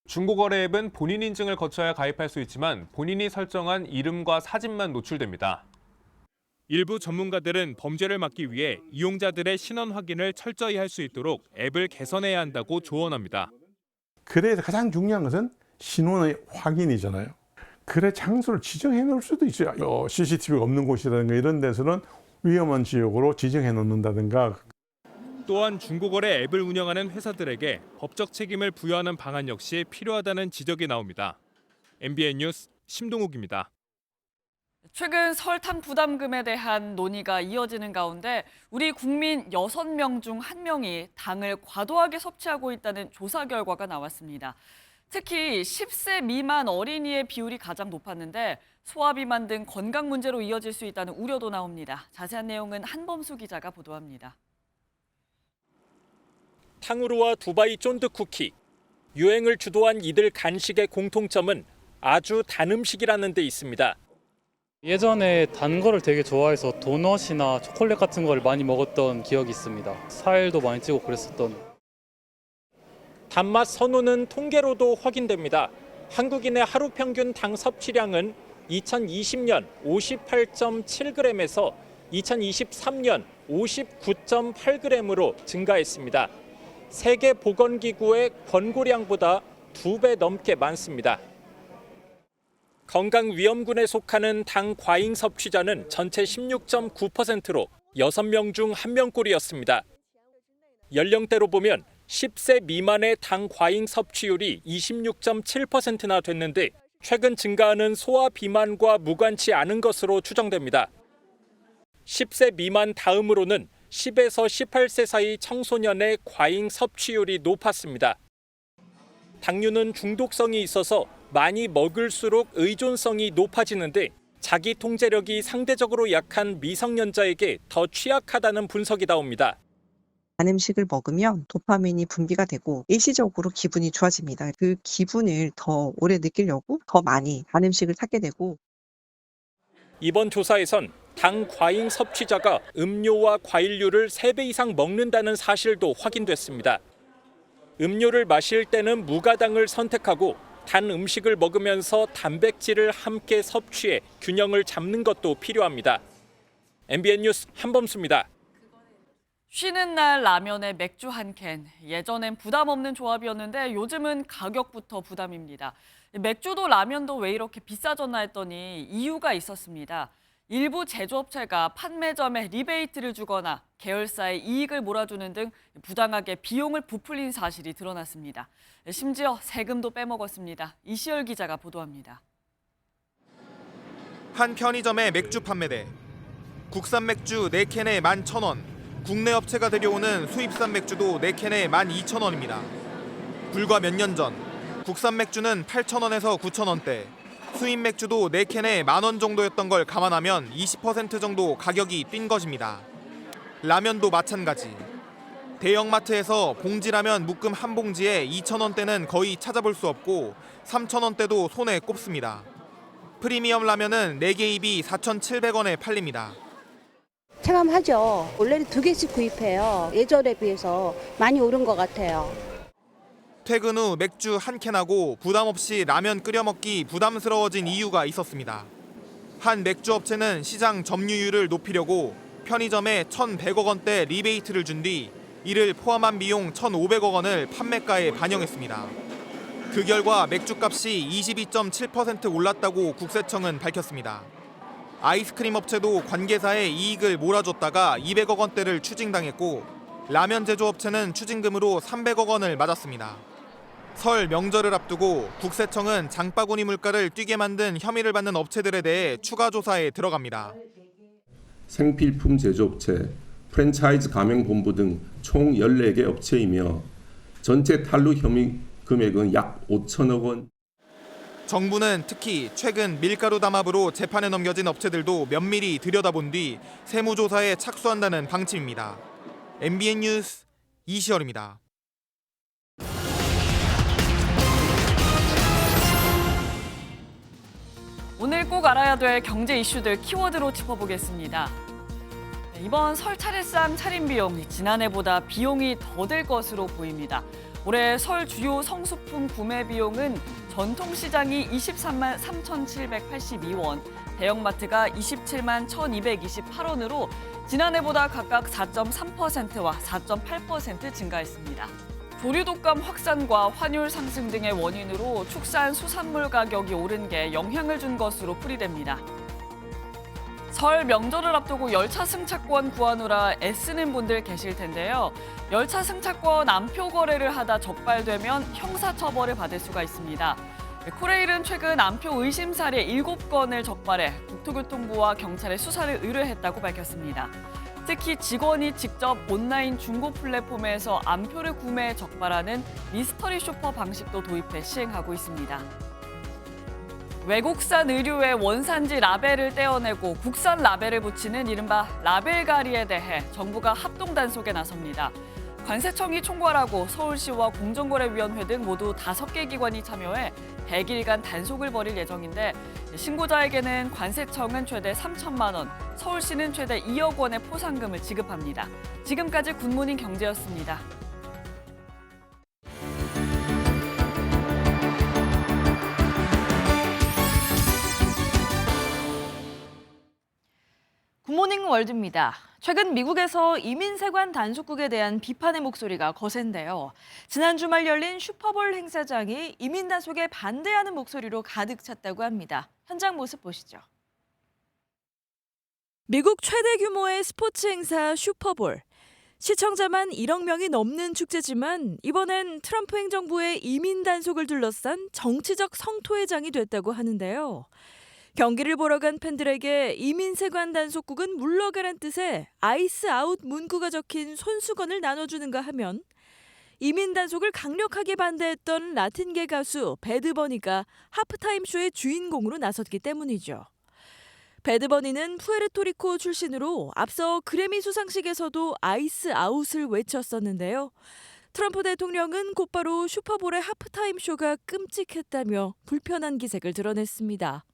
중고거래 앱은 본인 인증을 거쳐야 가입할 수 있지만 본인이 설정한 이름과 사진만 노출됩니다. 일부 전문가들은 범죄를 막기 위해 이용자들의 신원 확인을 철저히 할 수 있도록 앱을 개선해야 한다고 조언합니다.
그래서 가장 중요한 것은 신원의 확인이잖아요. 거래 장소를 지정해 놓을 수도 있어요. CCTV가 없는 곳이라든가 이런 데서는 위험한 지역으로 지정해 놓는다든가.
또한 중고거래 앱을 운영하는 회사들에게 법적 책임을 부여하는 방안 역시 필요하다는 지적이 나옵니다. MBN 뉴스 심동욱입니다.
최근 설탕 부담금에 대한 논의가 이어지는 가운데 우리 국민 6명 중 1명이 당을 과도하게 섭취하고 있다는 조사 결과가 나왔습니다. 특히 10세 미만 어린이의 비율이 가장 높았는데 소화비만 등 건강 문제로 이어질 수 있다는 우려도 나옵니다. 자세한 내용은 한범수 기자가 보도합니다.
탕후루와 두바이 쫀득 쿠키. 유행을 주도한 이들 간식의 공통점은 아주 단 음식이라는 데 있습니다.
예전에 단 거를 되게 좋아해서 도넛이나 초콜릿 같은 걸 많이 먹었던 기억이 있습니다. 살도 많이 찌고 그랬었던.
단맛 선호는 통계로도 확인됩니다. 한국인의 하루 평균 당 섭취량은 2020년 58.7g에서 2023년 59.8g으로 증가했습니다. 세계보건기구의 권고량보다 2배 넘게 많습니다. 건강위험군에 속하는 당 과잉 섭취자는 전체 16.9%로 6명 중 1명꼴이었습니다. 연령대로 보면 10세 미만의 당 과잉 섭취율이 26.7%나 됐는데 최근 증가하는 소아 비만과 무관치 않은 것으로 추정됩니다. 10세 미만 다음으로는 10에서 18세 사이 청소년의 과잉 섭취율이 높았습니다. 당류는 중독성이 있어서 많이 먹을수록 의존성이 높아지는데 자기 통제력이 상대적으로 약한 미성년자에게 더 취약하다는 분석이 나옵니다.
단 음식을 먹으면 도파민이 분비가 되고 일시적으로 기분이 좋아집니다. 그 기분을 더 오래 느끼려고 더 많이 단 음식을 찾게 되고.
이번 조사에선 당 과잉 섭취자가 음료와 과일류를 3배 이상 먹는다는 사실도 확인됐습니다. 음료를 마실 때는 무가당을 선택하고 단 음식을 먹으면서 단백질을 함께 섭취해 균형을 잡는 것도 필요합니다. MBN 뉴스 한범수입니다.
쉬는 날 라면에 맥주 한 캔. 예전엔 부담 없는 조합이었는데 요즘은 가격부터 부담입니다. 맥주도 라면도 왜 이렇게 비싸졌나 했더니 이유가 있었습니다. 일부 제조업체가 판매점에 리베이트를 주거나 계열사에 이익을 몰아주는 등 부당하게 비용을 부풀린 사실이 드러났습니다. 심지어 세금도 빼먹었습니다. 이시열 기자가 보도합니다.
한 편의점의 맥주 판매대. 국산 맥주 4캔에 11,000원. 국내 업체가 들여오는 수입산 맥주도 4캔에 12,000원입니다. 불과 몇 년 전 국산 맥주는 8,000원에서 9,000원대, 수입 맥주도 4캔에 10,000원 정도였던 걸 감안하면 20% 정도 가격이 뛴 것입니다. 라면도 마찬가지. 대형마트에서 봉지라면 묶음 한 봉지에 2,000원대는 거의 찾아볼 수 없고 3,000원대도 손에 꼽습니다. 프리미엄 라면은 4개 입이 4,700원에 팔립니다.
체감하죠. 원래는 2개씩 구입해요. 예전에 비해서 많이 오른 것 같아요.
퇴근 후 맥주 한 캔하고 부담 없이 라면 끓여 먹기 부담스러워진 이유가 있었습니다. 한 맥주 업체는 시장 점유율을 높이려고 편의점에 1,100억 원대 리베이트를 준 뒤 이를 포함한 비용 1,500억 원을 판매가에 반영했습니다. 그 결과 맥주값이 22.7% 올랐다고 국세청은 밝혔습니다. 아이스크림 업체도 관계사에 이익을 몰아줬다가 200억 원대를 추징당했고 라면 제조업체는 추징금으로 300억 원을 맞았습니다. 설 명절을 앞두고 국세청은 장바구니 물가를 뛰게 만든 혐의를 받는 업체들에 대해 추가 조사에 들어갑니다.
생필품 제조업체, 프랜차이즈 가맹본부 등 총 14개 업체이며 전체 탈루 혐의 금액은 약 5천억 원.
정부는 특히 최근 밀가루 담합으로 재판에 넘겨진 업체들도 면밀히 들여다본 뒤 세무조사에 착수한다는 방침입니다. MBN 뉴스 이시열입니다.
오늘 꼭 알아야 될 경제 이슈들 키워드로 짚어보겠습니다. 이번 설 차례상 차림 비용, 지난해보다 비용이 더 들 것으로 보입니다. 올해 설 주요 성수품 구매 비용은 전통시장이 23만 3,782원, 대형마트가 27만 1,228원으로 지난해보다 각각 4.3%와 4.8% 증가했습니다. 조류독감 확산과 환율 상승 등의 원인으로 축산 수산물 가격이 오른 게 영향을 준 것으로 풀이됩니다. 설 명절을 앞두고 열차 승차권 구하느라 애쓰는 분들 계실 텐데요. 열차 승차권 암표 거래를 하다 적발되면 형사처벌을 받을 수가 있습니다. 코레일은 최근 암표 의심 사례 7건을 적발해 국토교통부와 경찰에 수사를 의뢰했다고 밝혔습니다. 특히 직원이 직접 온라인 중고 플랫폼에서 암표를 구매해 적발하는 미스터리 쇼퍼 방식도 도입해 시행하고 있습니다. 외국산 의류의 원산지 라벨을 떼어내고 국산 라벨을 붙이는 이른바 라벨가리에 대해 정부가 합동 단속에 나섭니다. 관세청이 총괄하고 서울시와 공정거래위원회 등 모두 5개 기관이 참여해 100일간 단속을 벌일 예정인데 신고자에게는 관세청은 최대 3천만 원, 서울시는 최대 2억 원의 포상금을 지급합니다. 지금까지 굿모닝 경제였습니다. 굿모닝 월드입니다. 최근 미국에서 이민세관 단속국에 대한 비판의 목소리가 거센데요. 지난 주말 열린 슈퍼볼 행사장이 이민 단속에 반대하는 목소리로 가득 찼다고 합니다. 현장 모습 보시죠. 미국 최대 규모의 스포츠 행사 슈퍼볼. 시청자만 1억 명이 넘는 축제지만 이번엔 트럼프 행정부의 이민 단속을 둘러싼 정치적 성토회장이 됐다고 하는데요. 경기를 보러 간 팬들에게 이민세관 단속국은 물러가란 뜻의 아이스 아웃 문구가 적힌 손수건을 나눠주는가 하면 이민 단속을 강력하게 반대했던 라틴계 가수 배드버니가 하프타임 쇼의 주인공으로 나섰기 때문이죠. 배드버니는 푸에르토리코 출신으로 앞서 그래미 수상식에서도 아이스 아웃을 외쳤었는데요. 트럼프 대통령은 곧바로 슈퍼볼의 하프타임 쇼가 끔찍했다며 불편한 기색을 드러냈습니다.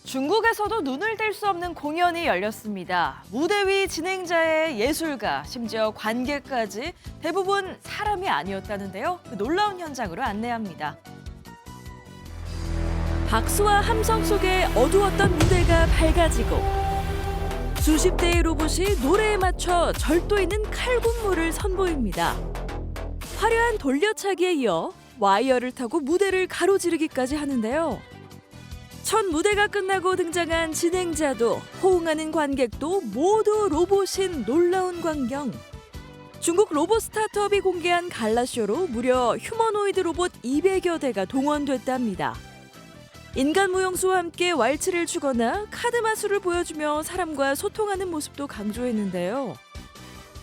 중국에서도 눈을 뗄 수 없는 공연이 열렸습니다. 무대 위 진행자의 예술가, 심지어 관객까지 대부분 사람이 아니었다는데요. 그 놀라운 현장으로 안내합니다. 박수와 함성 속에 어두웠던 무대가 밝아지고 수십 대의 로봇이 노래에 맞춰 절도 있는 칼군무를 선보입니다. 화려한 돌려차기에 이어 와이어를 타고 무대를 가로지르기까지 하는데요. 첫 무대가 끝나고 등장한 진행자도 호응하는 관객도 모두 로봇인 놀라운 광경. 중국 로봇 스타트업이 공개한 갈라쇼로 무려 휴머노이드 로봇 200여 대가 동원됐답니다. 인간 무용수와 함께 왈츠를 추거나 카드 마술을 보여주며 사람과 소통하는 모습도 강조했는데요.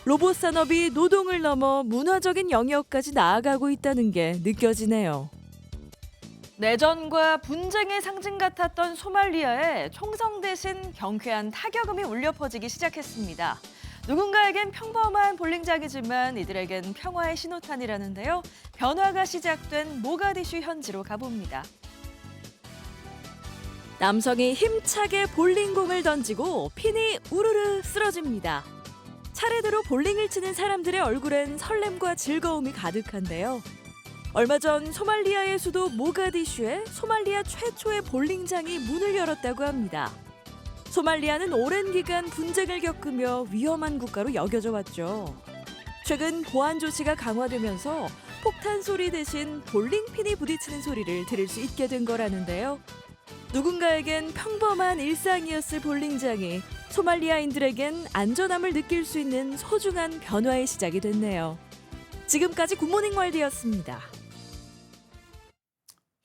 로봇 산업이 노동을 넘어 문화적인 영역까지 나아가고 있다는 게 느껴지네요. 내전과 분쟁의 상징 같았던 소말리아에 총성 대신 경쾌한 타격음이 울려 퍼지기 시작했습니다. 누군가에겐 평범한 볼링장이지만 이들에겐 평화의 신호탄이라는데요. 변화가 시작된 모가디슈 현지로 가봅니다. 남성이 힘차게 볼링공을 던지고 핀이 우르르 쓰러집니다. 차례대로 볼링을 치는 사람들의 얼굴엔 설렘과 즐거움이 가득한데요. 얼마 전 소말리아의 수도 모가디슈에 소말리아 최초의 볼링장이 문을 열었다고 합니다. 소말리아는 오랜 기간 분쟁을 겪으며 위험한 국가로 여겨져 왔죠. 최근 보안 조치가 강화되면서 폭탄 소리 대신 볼링핀이 부딪히는 소리를 들을 수 있게 된 거라는데요. 누군가에겐 평범한 일상이었을 볼링장이 소말리아인들에겐 안전함을 느낄 수 있는 소중한 변화의 시작이 됐네요. 지금까지 굿모닝 월드였습니다.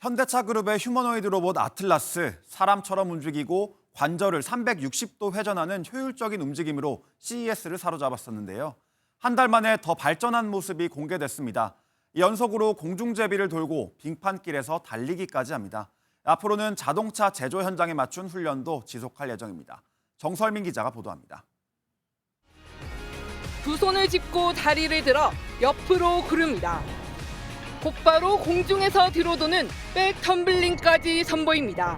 현대차 그룹의 휴머노이드 로봇 아틀라스, 사람처럼 움직이고 관절을 360도 회전하는 효율적인 움직임으로 CES를 사로잡았었는데요. 한 달 만에 더 발전한 모습이 공개됐습니다. 연속으로 공중제비를 돌고 빙판길에서 달리기까지 합니다. 앞으로는 자동차 제조 현장에 맞춘 훈련도 지속할 예정입니다. 정설민 기자가 보도합니다.
두 손을 짚고 다리를 들어 옆으로 구릅니다. 곧바로 공중에서 뒤로 도는 백 텀블링까지 선보입니다.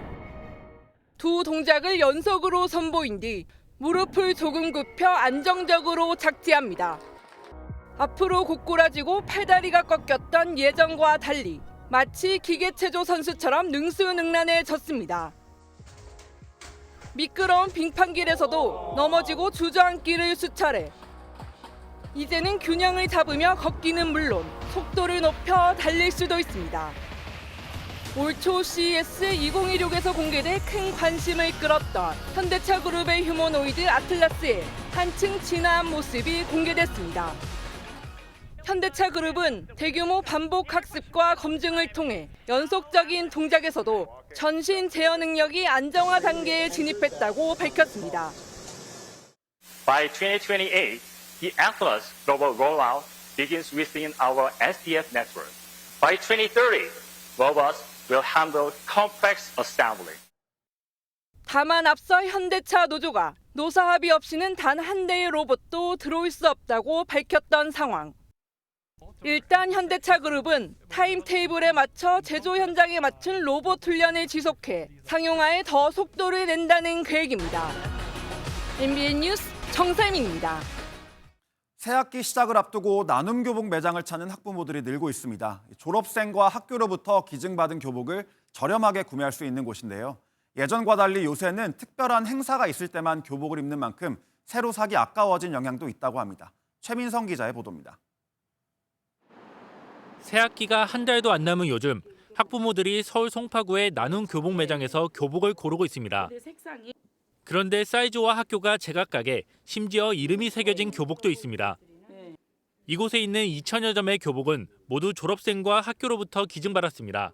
두 동작을 연속으로 선보인 뒤 무릎을 조금 굽혀 안정적으로 착지합니다. 앞으로 고꾸라지고 팔다리가 꺾였던 예전과 달리 마치 기계체조 선수처럼 능수능란해졌습니다. 미끄러운 빙판길에서도 넘어지고 주저앉기를 수차례. 이제는 균형을 잡으며 걷기는 물론 속도를 높여 달릴 수도 있습니다. 올 초 CES 2016에서 공개돼 큰 관심을 끌었던 현대차 그룹의 휴머노이드 아틀라스의 한층 진화한 모습이 공개됐습니다. 현대차 그룹은 대규모 반복 학습과 검증을 통해 연속적인 동작에서도 전신 제어 능력이 안정화 단계에 진입했다고 밝혔습니다.
By 2028, the Atlas global rollout begins within our SDF network. By 2030, robots will handle complex assembly.
다만 앞서 현대차 노조가 노사 합의 없이는 단 한 대의 로봇도 들어올 수 없다고 밝혔던 상황. 일단 현대차 그룹은 타임테이블에 맞춰 제조 현장에 맞춘 로봇 훈련을 지속해 상용화에 더 속도를 낸다는 계획입니다. MBN 뉴스 정설민입니다.
새학기 시작을 앞두고 나눔 교복 매장을 찾는 학부모들이 늘고 있습니다. 졸업생과 학교로부터 기증받은 교복을 저렴하게 구매할 수 있는 곳인데요. 예전과 달리 요새는 특별한 행사가 있을 때만 교복을 입는 만큼 새로 사기 아까워진 영향도 있다고 합니다. 최민성 기자의 보도입니다.
새학기가 한 달도 안 남은 요즘 학부모들이 서울 송파구의 나눔 교복 매장에서 교복을 고르고 있습니다. 그런데 사이즈와 학교가 제각각에 심지어 이름이 새겨진 교복도 있습니다. 이곳에 있는 2,000여 점의 교복은 모두 졸업생과 학교로부터 기증받았습니다.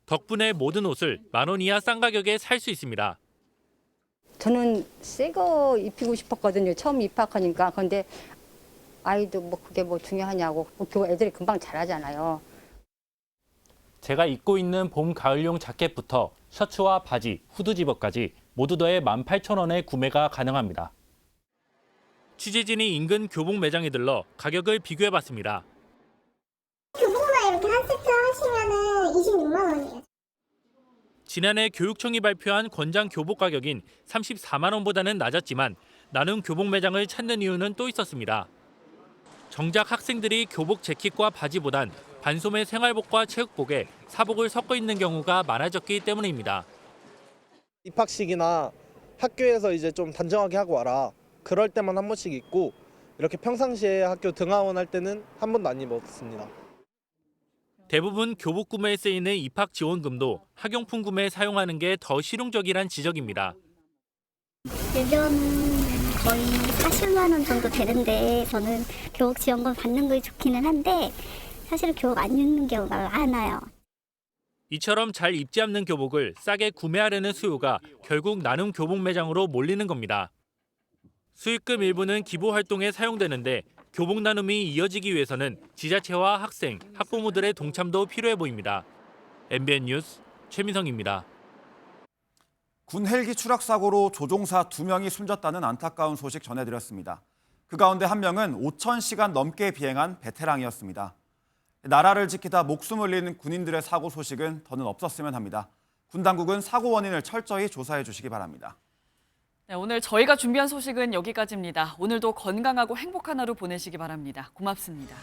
덕분에 모든 옷을 10,000원 이하 싼 가격에 살 수 있습니다.
저는 새 거 입히고 싶었거든요. 처음 입학하니까. 그런데 아이도 뭐 그게 뭐 중요하냐고. 애들이 금방 자라잖아요.
제가 입고 있는 봄, 가을용 자켓부터 셔츠와 바지, 후드 집업까지 모두 더해 18,000원에 구매가 가능합니다. 취재진이 인근 교복 매장에 들러 가격을 비교해봤습니다.
교복만 이렇게 한 세트 하시면은 26만 원이에요.
지난해 교육청이 발표한 권장 교복 가격인 34만 원보다는 낮았지만 나눔 교복 매장을 찾는 이유는 또 있었습니다. 정작 학생들이 교복 재킷과 바지보단 반소매 생활복과 체육복에 사복을 섞어 입는 경우가 많아졌기 때문입니다.
입학식이나 학교에서 이제 좀 단정하게 하고 와라. 그럴 때만 한 번씩 입고 이렇게 평상시에 학교 등하원 할 때는 한 번도 안 입었습니다.
대부분 교복 구매에 쓰이는 입학 지원금도 학용품 구매에 사용하는 게 더 실용적이란 지적입니다.
예전은 거의 40만 원 정도 되는데 저는 교복 지원금 받는 거 좋기는 한데 사실 교복 안 입는 경우가 많아요.
이처럼 잘 입지 않는 교복을 싸게 구매하려는 수요가 결국 나눔 교복 매장으로 몰리는 겁니다. 수익금 일부는 기부 활동에 사용되는데 교복 나눔이 이어지기 위해서는 지자체와 학생, 학부모들의 동참도 필요해 보입니다. MBN 뉴스 최민성입니다.
군 헬기 추락 사고로 조종사 2명이 숨졌다는 안타까운 소식 전해드렸습니다. 그 가운데 한 명은 5,000시간 넘게 비행한 베테랑이었습니다. 나라를 지키다 목숨을 잃는 군인들의 사고 소식은 더는 없었으면 합니다. 군 당국은 사고 원인을 철저히 조사해 주시기 바랍니다.
네, 오늘 저희가 준비한 소식은 여기까지입니다. 오늘도 건강하고 행복한 하루 보내시기 바랍니다. 고맙습니다.